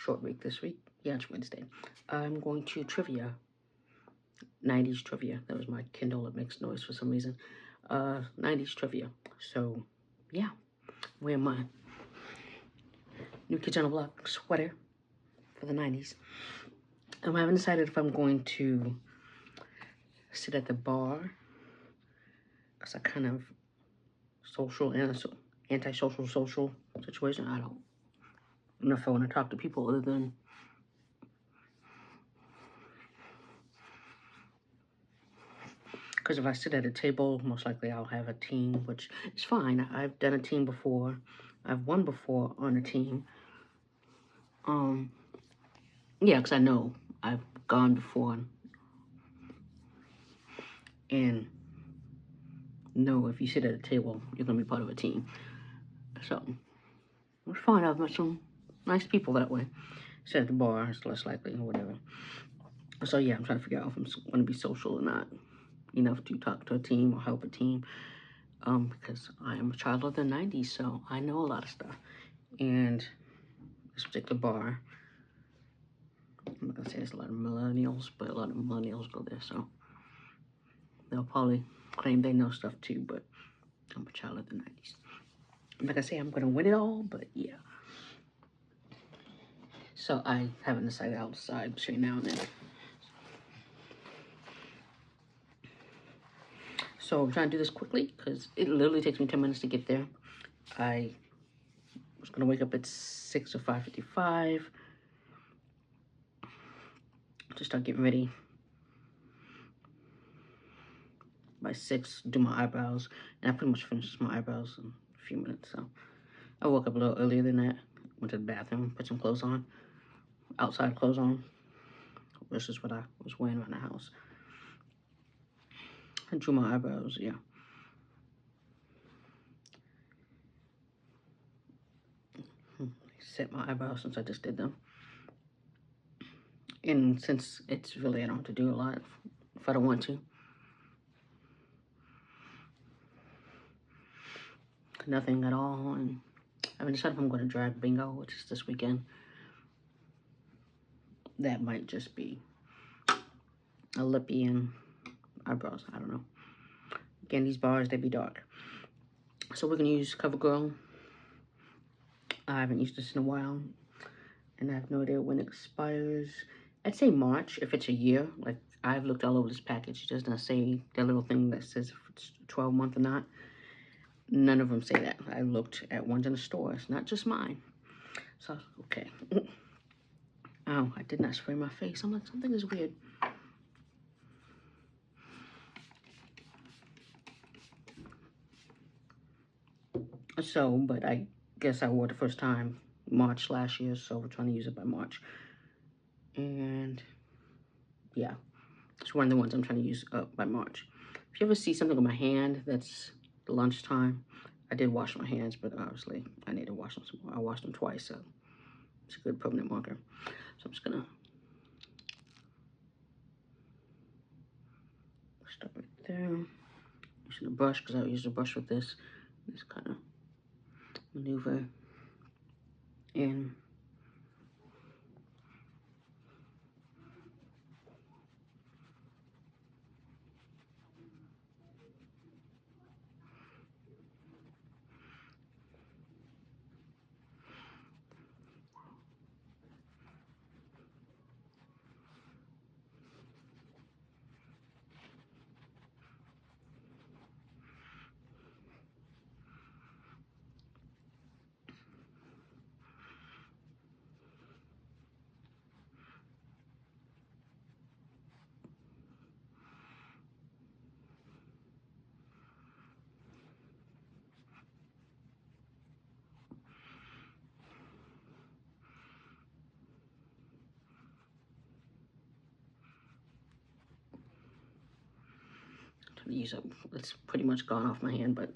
short week this week. Yeah, it's Wednesday. I'm going to trivia. 90s trivia. That was my Kindle. It makes noise for some reason. 90s trivia. So, yeah. Wearing my New Kids on the Block sweater for the 90s. I haven't decided if I'm going to sit at the bar, because I kind of social and antisocial social situation. I don't know if I want to talk to people other than because if I sit at a table, most likely I'll have a team, which is fine. I've done a team before. I've won before on a team. Yeah, because I know I've gone before and know if you sit at a table, you're going to be part of a team. So, it's fine. I've met some nice people that way. Sit at the bar, it's less likely or whatever. So, yeah, I'm trying to figure out if I'm going to be social or not enough to talk to a team or help a team. Because I am a child of the 90s, so I know a lot of stuff. And this particular bar, I'm not going to say there's a lot of millennials, but a lot of millennials go there, so they'll probably claim they know stuff too, but I'm a child of the 90s. I'm not going to say I'm going to win it all, but yeah. So I haven't decided. I'll decide between now and then. So I'm trying to do this quickly because it literally takes me 10 minutes to get there. I was going to wake up at 6 or 5:55 to start getting ready. By 6, do my eyebrows, and I pretty much finished my eyebrows in a few minutes. So I woke up a little earlier than that, went to the bathroom, put some clothes on, outside clothes on, versus what I was wearing around the house. I drew my eyebrows, yeah. Set my eyebrows since I just did them. And since it's really, I don't have to do a lot if I don't want to. Nothing at all, and I haven't decided if I'm going to drag bingo, which is this weekend. That might just be a lippy and eyebrows, I don't know. Again, these bars, they be dark. So we're going to use Covergirl. I haven't used this in a while, and I have no idea when it expires. I'd say March, if it's a year. Like, I've looked all over this package. It does not say that little thing that says if it's 12 month or not. None of them say that. I looked at ones in the stores, not just mine. So, okay. Oh, I did not spray my face. I'm like, something is weird. So, but I guess I wore it the first time March last year, so we're trying to use it by March. And yeah, it's one of the ones I'm trying to use up by March. If you ever see something on my hand that's lunchtime, I did wash my hands, but obviously I need to wash them some more. I washed them twice, so it's a good permanent marker. So I'm just gonna start right there. Using a brush, because I use a brush with this. Just kind of maneuver in. Use up. It's pretty much gone off my hand, but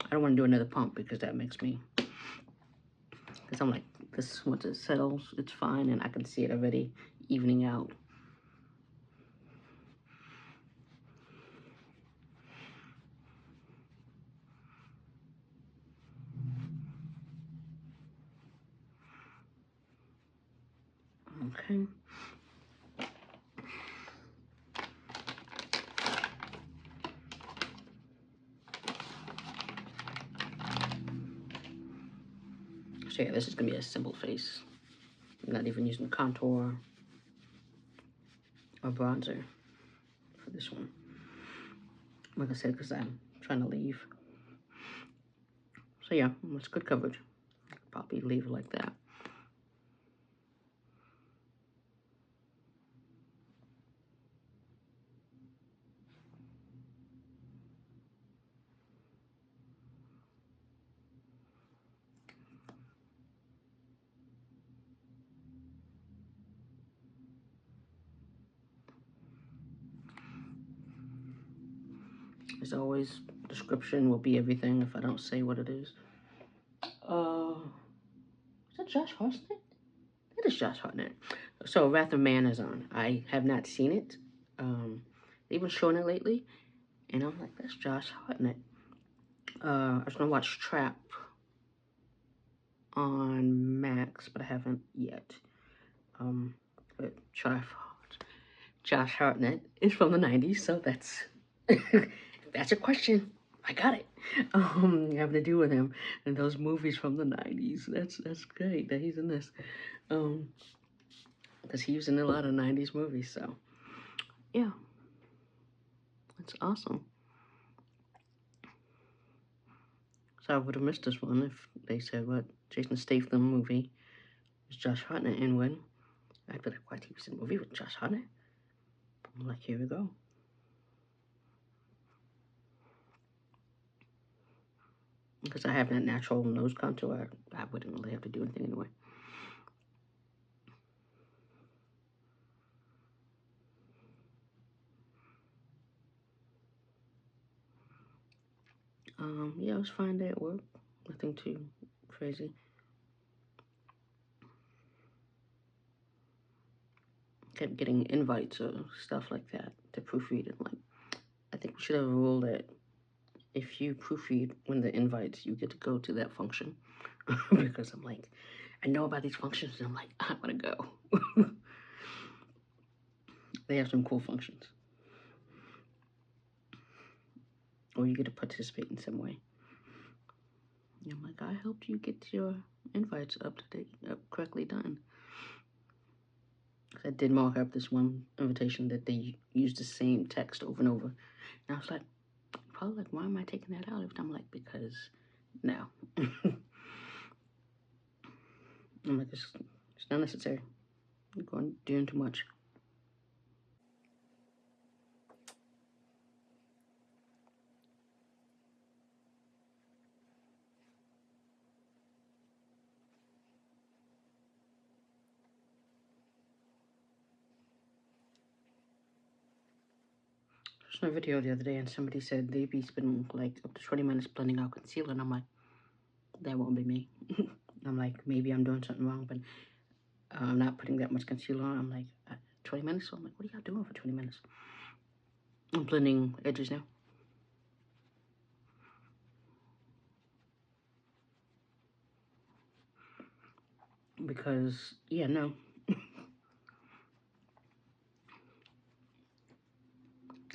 I don't want to do another pump because that makes me, because I'm like, this, once it settles, it's fine, and I can see it already evening out. Okay. So yeah, this is gonna be a simple face. I'm not even using contour or bronzer for this one. Like I said, because I'm trying to leave. So yeah, it's good coverage. Probably leave it like that. As always, description will be everything if I don't say what it is. Is that Josh Hartnett? It is Josh Hartnett. So Wrath of Man is on. I have not seen it. They've been showing it lately, and I'm like, that's Josh Hartnett. I was gonna watch Trap on Max, but I haven't yet. But Josh Hartnett is from the 90s, so that's that's a question. I got it. Having to do with him and those movies from the 90s. That's great that he's in this. Because he was in a lot of 90s movies, so yeah. That's awesome. So I would have missed this one if they said what Jason Statham movie is Josh Hartnett in when. I'd be like, what, he was in a movie with Josh Hartnett? I'm like, here we go. Because I have that natural nose contour, I wouldn't really have to do anything anyway. Yeah, it was fine day at work. Nothing too crazy. Kept getting invites or stuff like that to proofread it. Like, I think we should have a rule that if you proofread when the invites, you get to go to that function. Because I'm like, I know about these functions, and I'm like, I want to go. They have some cool functions. Or you get to participate in some way. And I'm like, I helped you get your invites up to date, correctly done. I did mark up this one invitation that they used the same text over and over. And I was like, probably like, why am I taking that out? I'm like, because no. I'm like, it's not necessary. You're going doing too much. I watched a video the other day and somebody said they'd be spending like up to 20 minutes blending out concealer, and I'm like, that won't be me. I'm like, maybe I'm doing something wrong, but I'm not putting that much concealer on. I'm like, 20 minutes? So I'm like, what are y'all doing for 20 minutes? I'm blending edges now. Because, yeah, no.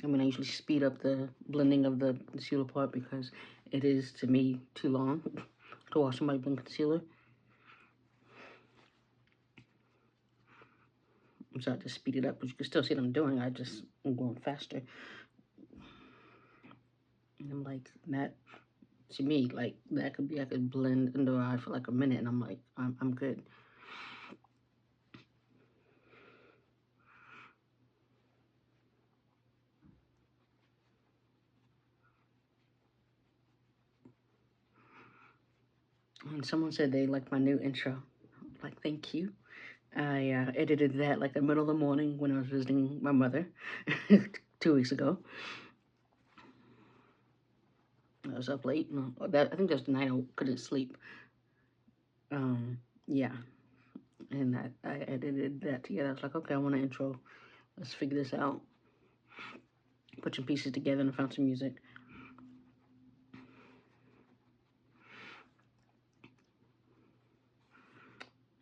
I mean, I usually speed up the blending of the concealer part because it is, to me, too long to watch somebody blend concealer. So I just speed it up, but you can still see what I'm doing. I'm going faster. And I'm like, that, to me, like, that could be, I could blend under the eye for like a minute, and I'm like, I'm good. And someone said they liked my new intro. Like, thank you. I edited that like the middle of the morning when I was visiting my mother 2 weeks ago. I was up late. I think that was the night I couldn't sleep. Yeah. And I edited that together. I was like, okay, I want an intro. Let's figure this out. Put some pieces together and found some music.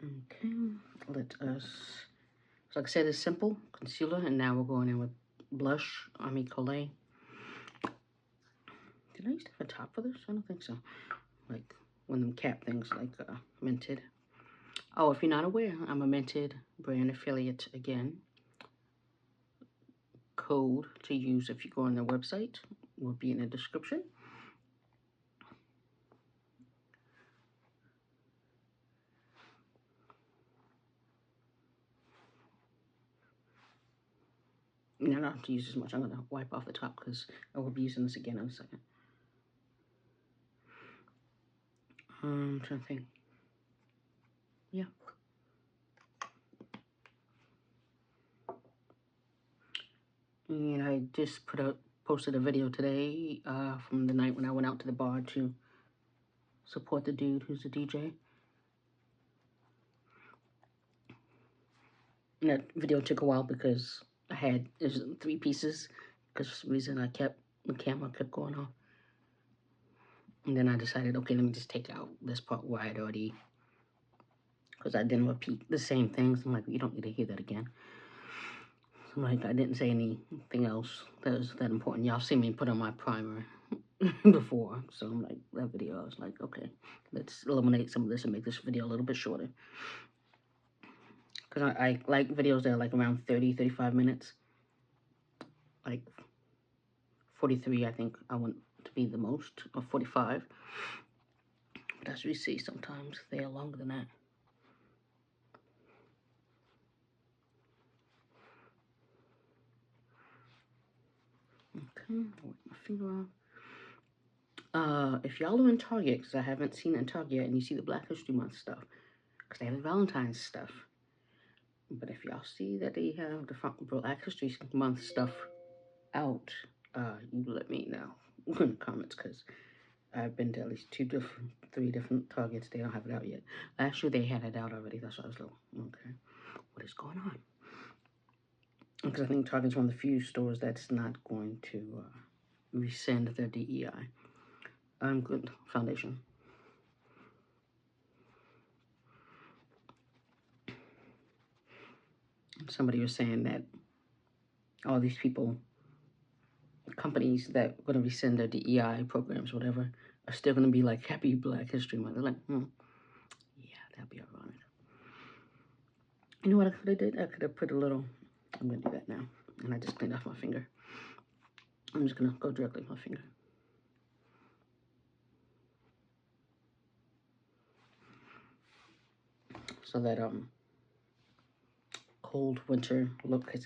Okay, let us So like I said, it's simple concealer, and now we're going in with blush. Colê. Did I used to have a top for this? I don't think so. Like one of them cap things, like Mented. Oh, if you're not aware, I'm a Mented brand affiliate again. Code to use if you go on their website will be in the description. You don't have to use as much. I'm going to wipe off the top because I will be using this again in a second. I'm trying to think. Yeah. And I just posted a video today from the night when I went out to the bar to support the dude who's a DJ. And that video took a while because there's 3 pieces because for some reason the camera kept going off. And then I decided, okay, let me just take out this part where I'd already, because I didn't repeat the same things. I'm like, you don't need to hear that again. So I'm like, I didn't say anything else that was that important. Y'all see me put on my primer before. So I'm like, that video, I was like, okay, let's eliminate some of this and make this video a little bit shorter. Because I like videos that are like around 30, 35 minutes. Like 43, I think I want to be the most, or 45. But as we see, sometimes they are longer than that. Okay, I'll wipe my finger off. If y'all are in Target, because I haven't seen it in Target yet, and you see the Black History Month stuff, because they have the Valentine's stuff. But if y'all see that they have the Black History Month stuff out, you let me know in the comments, because I've been to at least 3 different Targets. They don't have it out yet. Last year they had it out already. That's why I was like, okay, what is going on? Because I think Target's one of the few stores that's not going to rescind their DEI. Good foundation. Somebody was saying that all these people, companies that are going to rescind their DEI programs, whatever, are still going to be like, happy Black History Month. They're like, yeah, that'd be ironic. You know what I could have did? I could have put a little, I'm going to do that now. And I just cleaned off my finger. I'm just going to go directly with my finger. So that cold winter look, because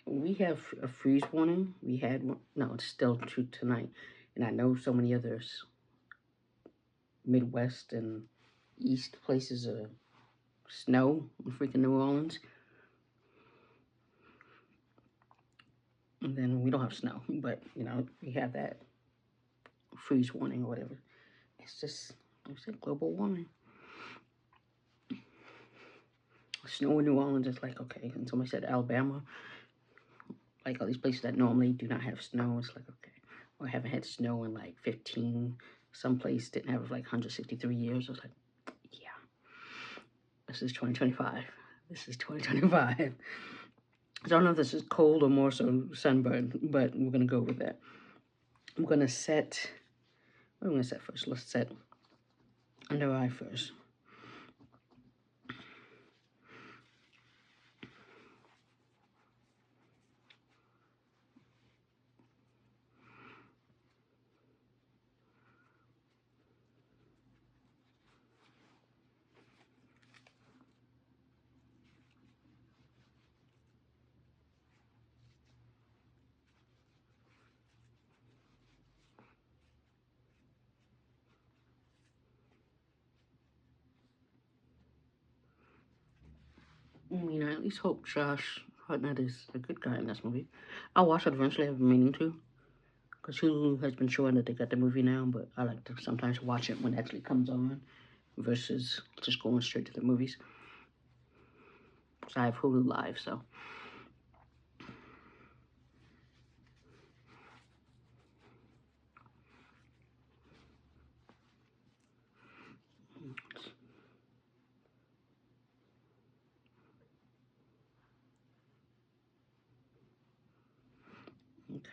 we have a freeze warning. We had one, no, it's still true tonight. And I know so many others, Midwest and East places, snow in freaking New Orleans. And then we don't have snow, but you know, we have that freeze warning or whatever. It's just, like I said, global warming. Snow in New Orleans is like, okay. And somebody said Alabama, like all these places that normally do not have snow, it's like, okay. Or haven't had snow in like 15, some place didn't have like 163 years. I was like, yeah, this is 2025. This is 2025. I don't know if this is cold or more so sunburn, but we're going to go with that. I'm going to set, what am I going to set first? Let's set under eye first. I mean, I at least hope Josh Hartnett is a good guy in this movie. I'll watch it eventually. I have a meaning to. Because Hulu has been showing that they got the movie now, but I like to sometimes watch it when it actually comes on versus just going straight to the movies. So I have Hulu Live, so.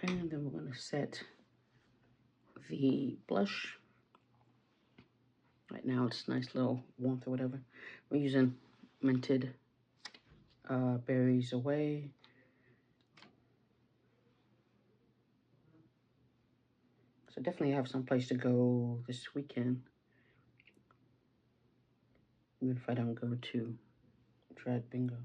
Okay, and then we're going to set the blush. Right now it's nice little warmth or whatever. We're using Mented Berries Away. So definitely have some place to go this weekend. Even if I don't go to drag bingo.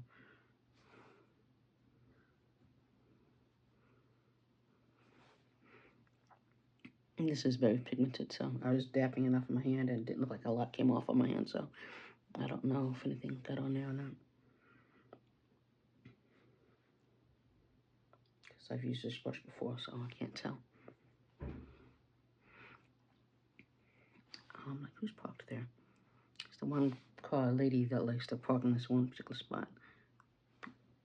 And this is very pigmented, so I was dapping enough in my hand and it didn't look like a lot came off on my hand, so I don't know if anything got on there or not. Because I've used this brush before, so I can't tell. Like, who's parked there? It's the one car lady that likes to park in this one particular spot.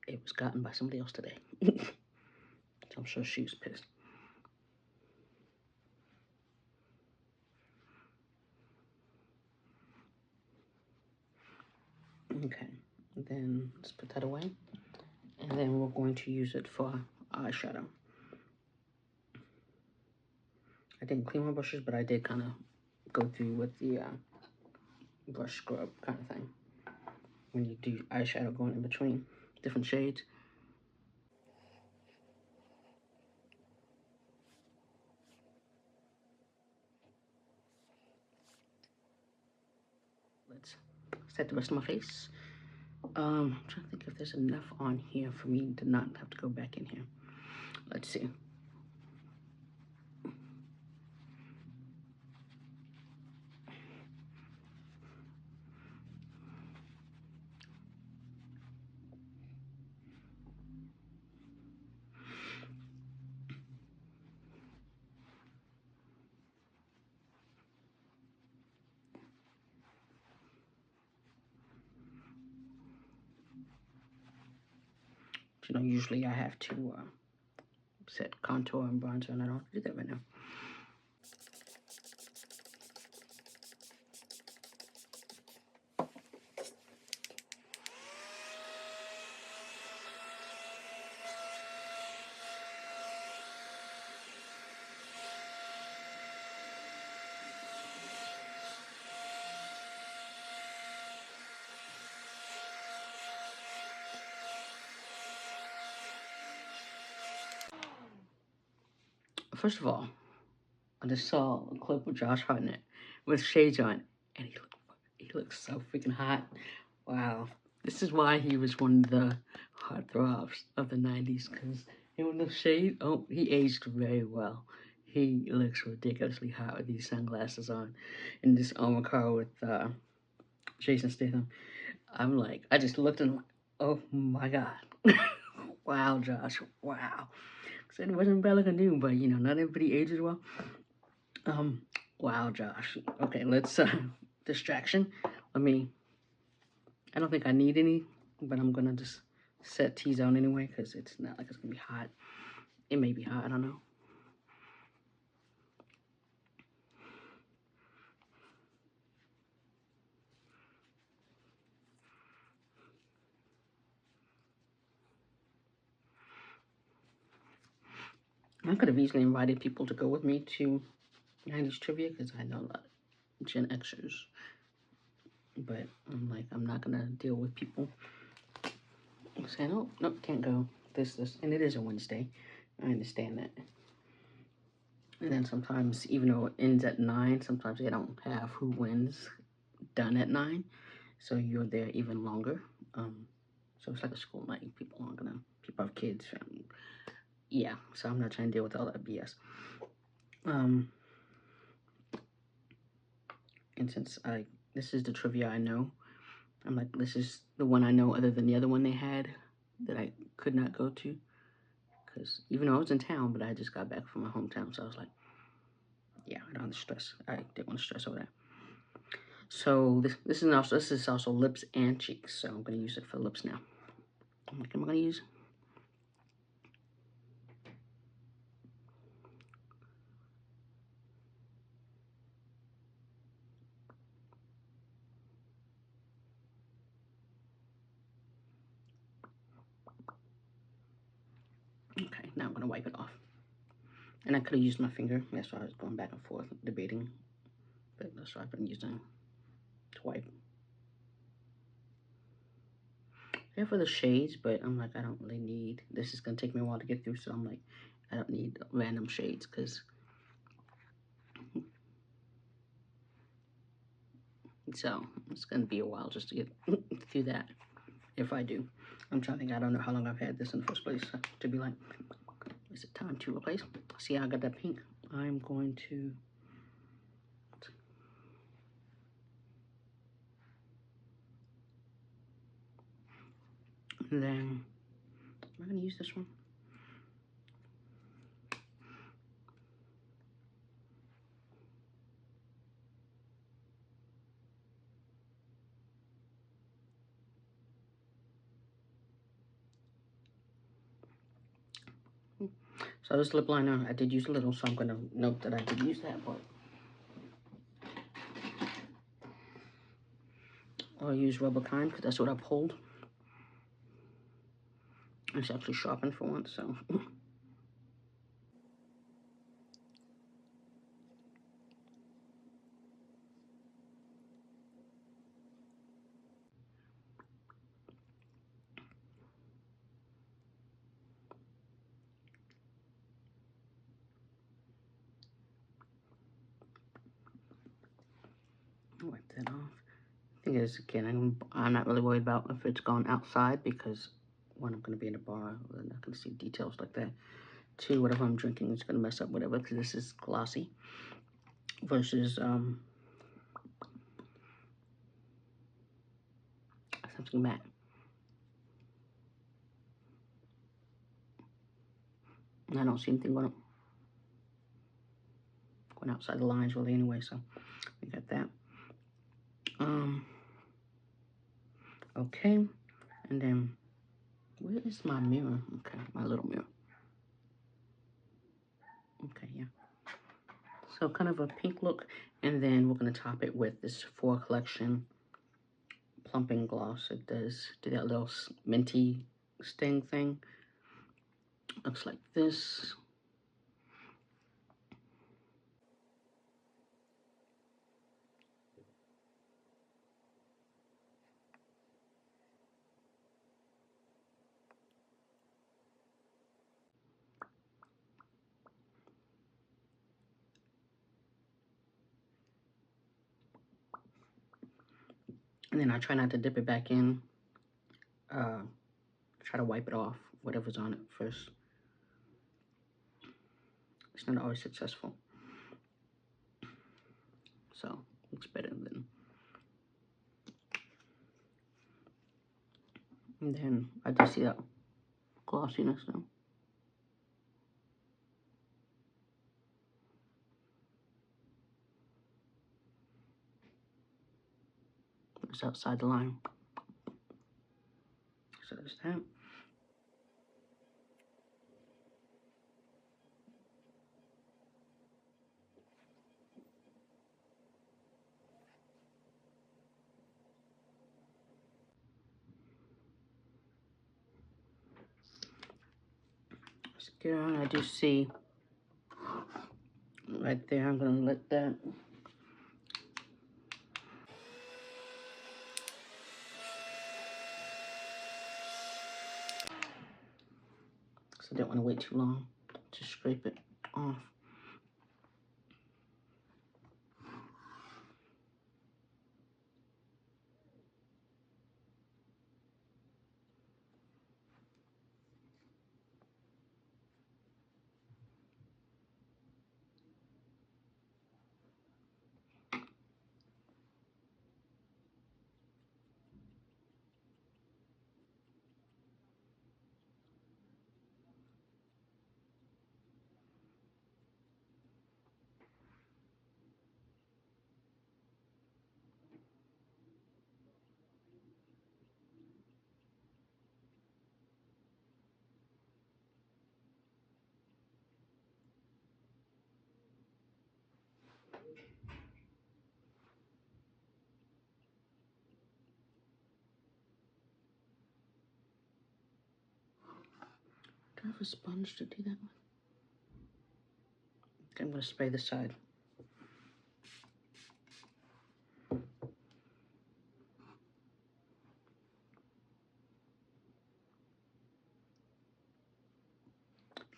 It was gotten by somebody else today. So I'm sure she was pissed. Okay, then let's put that away. And then we're going to use it for eyeshadow. I didn't clean my brushes, but I did kind of go through with the brush scrub kind of thing. When you do eyeshadow going in between different shades. Let's set the rest of my face. I'm trying to think if there's enough on here for me to not have to go back in here. Let's see. You know, usually I have to set contour and bronzer, and I don't have to do that right now. First of all, I just saw a clip with Josh Hartnett with shades on, and he looks so freaking hot. Wow. This is why he was one of the heartthrobs of the 90s, because him with the shade, oh, he aged very well. He looks ridiculously hot with these sunglasses on and this armor car with Jason Statham. I'm like, I just looked and I'm like, oh my God. Wow, Josh, wow. Said it wasn't Bella Canoe, but you know, not everybody ages well. Wow, Josh. Okay, let's distraction. I don't think I need any, but I'm gonna just set T-zone anyway because it's not like it's gonna be hot. It may be hot, I don't know. I could have easily invited people to go with me to 90s trivia because I know a lot of Gen Xers. But I'm like, I'm not gonna deal with people saying, oh, nope, can't go. This. And it is a Wednesday. I understand that. And then sometimes, even though it ends at 9, sometimes they don't have who wins done at 9. So you're there even longer. So it's like a school night. People have kids. Yeah, so I'm not trying to deal with all that BS. And since this is the trivia I know, I'm like, this is the one I know other than the other one they had that I could not go to. Because even though I was in town, but I just got back from my hometown, so I was like, yeah, I don't want to stress. I didn't want to stress over that. So this is also lips and cheeks, so I'm going to use it for lips now. I'm like, am I going to use? Okay, now I'm going to wipe it off. And I could have used my finger. That's why I was going back and forth debating. But that's why I've been using to wipe. Yeah, for the shades, but I'm like, I don't really need, this is going to take me a while to get through, so I'm like, I don't need random shades, because so it's going to be a while just to get through that, if I do. I'm trying to think, I don't know how long I've had this in the first place, to be like, is it time to replace? See how I got that pink? I'm going to, and then, am I going to use this one? So this lip liner, I did use a little, so I'm going to note that I did use that, but I'll use rubber kind, because that's what I pulled. It's actually sharpened for once, so. Wipe that off. The thing is, again, I'm not really worried about if it's gone outside, because one, I'm going to be in a bar, I'm not going to see details like that. Two, whatever I'm drinking is going to mess up whatever, because this is glossy versus something matte. And I don't see anything going outside the lines really anyway, so we got that. Okay, and then where is my mirror? Okay, my little mirror. Okay, yeah. So kind of a pink look, and then we're gonna top it with this 4 collection plumping gloss. It does do that little minty sting thing. Looks like this. And then I try not to dip it back in. Try to wipe it off, whatever's on it first. It's not always successful. So, looks better than. And then I do see that glossiness now. It's outside the line. So there's that. Mascara, I do see right there. I'm gonna let that. So I don't want to wait too long to scrape it off. Do I have a sponge to do that with? Okay, I'm going to spray this side.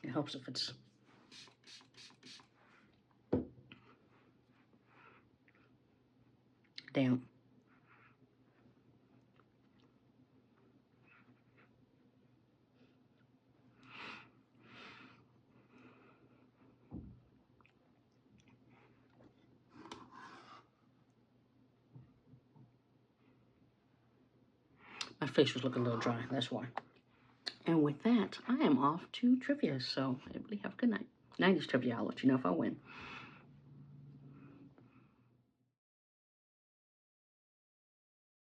It helps if it's damp. My face was looking a little dry, that's why. And with that, I am off to trivia, so everybody have a good night. 90s trivia, I'll let you know if I win.